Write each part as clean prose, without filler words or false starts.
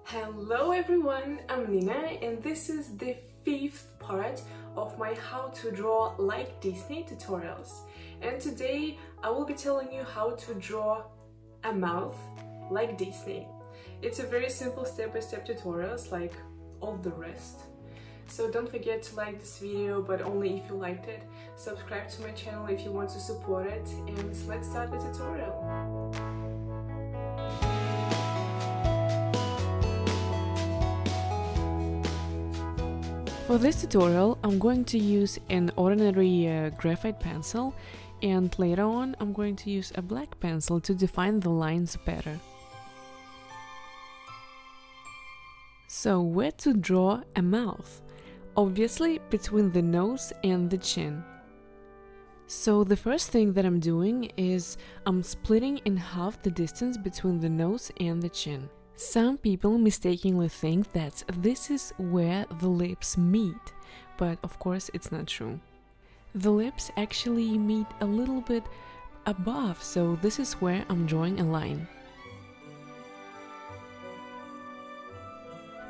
Hello everyone, I'm Nina and this is the 5th part of my how to draw like Disney tutorials. And today I will be telling you how to draw a mouth like Disney. It's a very simple step-by-step tutorials like all the rest. So don't forget to like this video, but only if you liked it. Subscribe to my channel if you want to support it, and let's start the tutorial. For this tutorial, I'm going to use an ordinary graphite pencil, and later on I'm going to use a black pencil to define the lines better. So where to draw a mouth? Obviously between the nose and the chin. So the first thing that I'm doing is I'm splitting in half the distance between the nose and the chin. Some people mistakenly think that this is where the lips meet, but of course it's not true. The lips actually meet a little bit above, so this is where I'm drawing a line.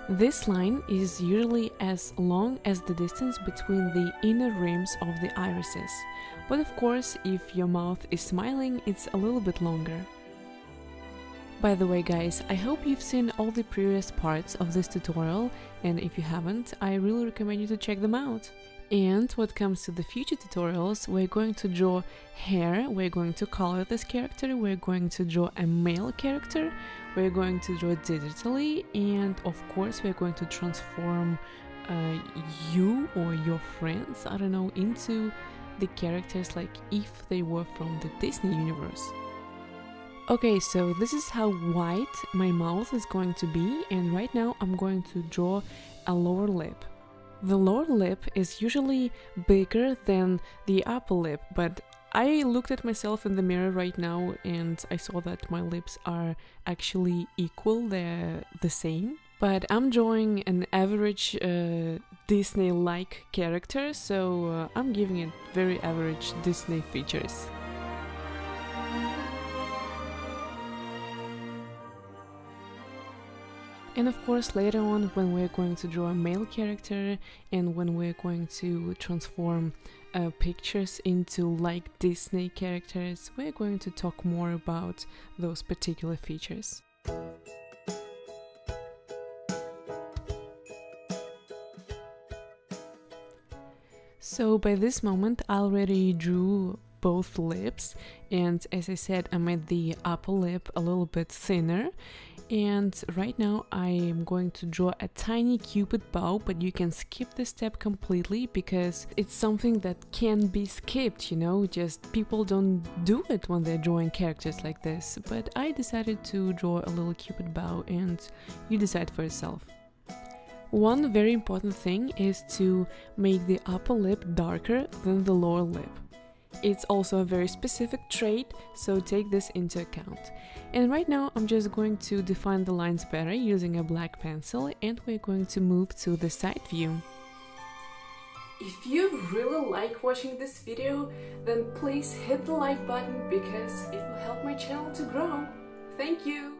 This line is usually as long as the distance between the inner rims of the irises, but of course if your mouth is smiling, it's a little bit longer. By the way guys, I hope you've seen all the previous parts of this tutorial, and if you haven't, I really recommend you to check them out. And what comes to the future tutorials, we're going to draw hair, we're going to color this character, we're going to draw a male character, we're going to draw digitally, and of course we're going to transform you or your friends, I don't know, into the characters like if they were from the Disney universe. Okay, so this is how wide my mouth is going to be, and right now I'm going to draw a lower lip. The lower lip is usually bigger than the upper lip, but I looked at myself in the mirror right now and I saw that my lips are actually equal, they're the same. But I'm drawing an average Disney-like character, so I'm giving it very average Disney features. And of course later on, when we're going to draw a male character and when we're going to transform pictures into like Disney characters, we're going to talk more about those particular features. So by this moment I already drew both lips, and as I said, I made the upper lip a little bit thinner. And right now I am going to draw a tiny cupid bow, but you can skip this step completely because it's something that can be skipped, you know, just people don't do it when they're drawing characters like this. But I decided to draw a little cupid bow, and you decide for yourself. One very important thing is to make the upper lip darker than the lower lip. It's also a very specific trait, so take this into account. And right now I'm just going to define the lines better using a black pencil, and we're going to move to the side view. If you really like watching this video, then please hit the like button because it will help my channel to grow. Thank you!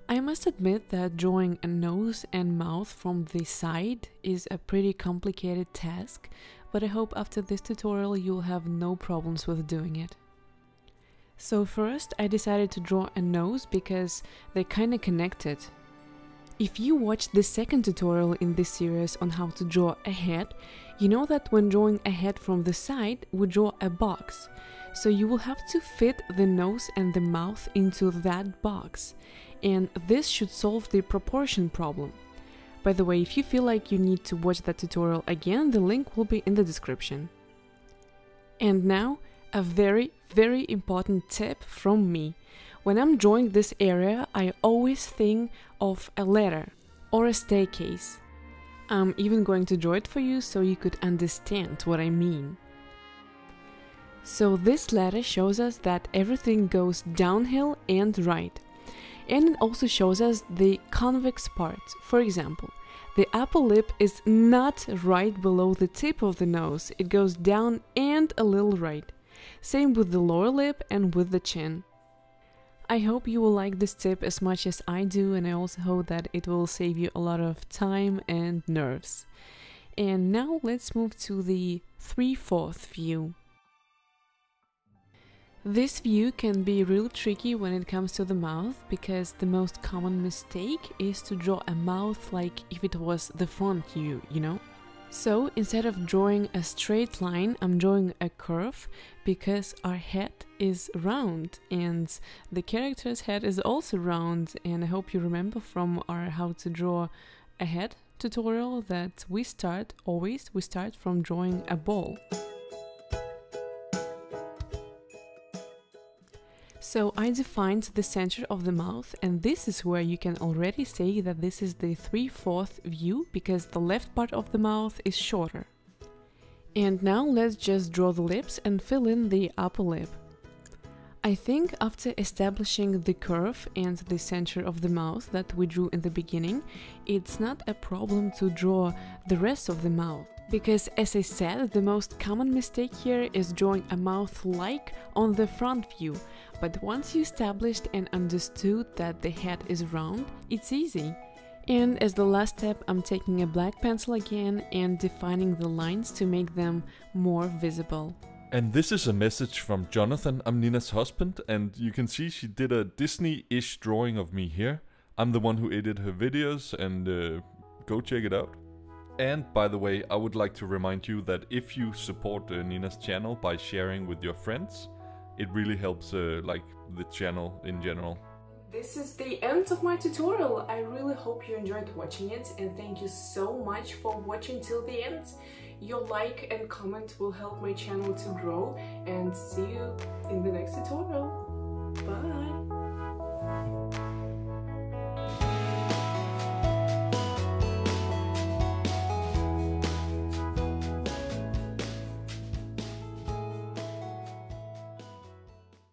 I must admit that drawing a nose and mouth from the side is a pretty complicated task, but I hope after this tutorial you'll have no problems with doing it. So first I decided to draw a nose because they're kinda connected. If you watched the second tutorial in this series on how to draw a head, you know that when drawing a head from the side, we draw a box. So you will have to fit the nose and the mouth into that box, and this should solve the proportion problem. By the way, if you feel like you need to watch that tutorial again, the link will be in the description. And now, a very important tip from me. When I'm drawing this area, I always think of a ladder or a staircase. I'm even going to draw it for you so you could understand what I mean. So this ladder shows us that everything goes downhill and right. And it also shows us the convex part. For example, the upper lip is not right below the tip of the nose, it goes down and a little right. Same with the lower lip and with the chin. I hope you will like this tip as much as I do, and I also hope that it will save you a lot of time and nerves. And now let's move to the 3/4 view. This view can be real tricky when it comes to the mouth, because the most common mistake is to draw a mouth like if it was the front view, you know? So instead of drawing a straight line, I'm drawing a curve because our head is round and the character's head is also round. And I hope you remember from our how to draw a head tutorial that we start from drawing a ball. So I defined the center of the mouth, and this is where you can already say that this is the 3/4 view, because the left part of the mouth is shorter. And now let's just draw the lips and fill in the upper lip. I think after establishing the curve and the center of the mouth that we drew in the beginning, it's not a problem to draw the rest of the mouth. Because as I said, the most common mistake here is drawing a mouth like on the front view. But once you established and understood that the head is round, it's easy. And as the last step, I'm taking a black pencil again and defining the lines to make them more visible. And this is a message from Jonathan. I'm Nina's husband, and you can see she did a Disney-ish drawing of me here. I'm the one who edited her videos, and go check it out. And by the way, I would like to remind you that if you support Nina's channel by sharing with your friends, it really helps like the channel in general. This is the end of my tutorial. I really hope you enjoyed watching it, and thank you so much for watching till the end. Your like and comment will help my channel to grow, and see you in the next tutorial. Bye!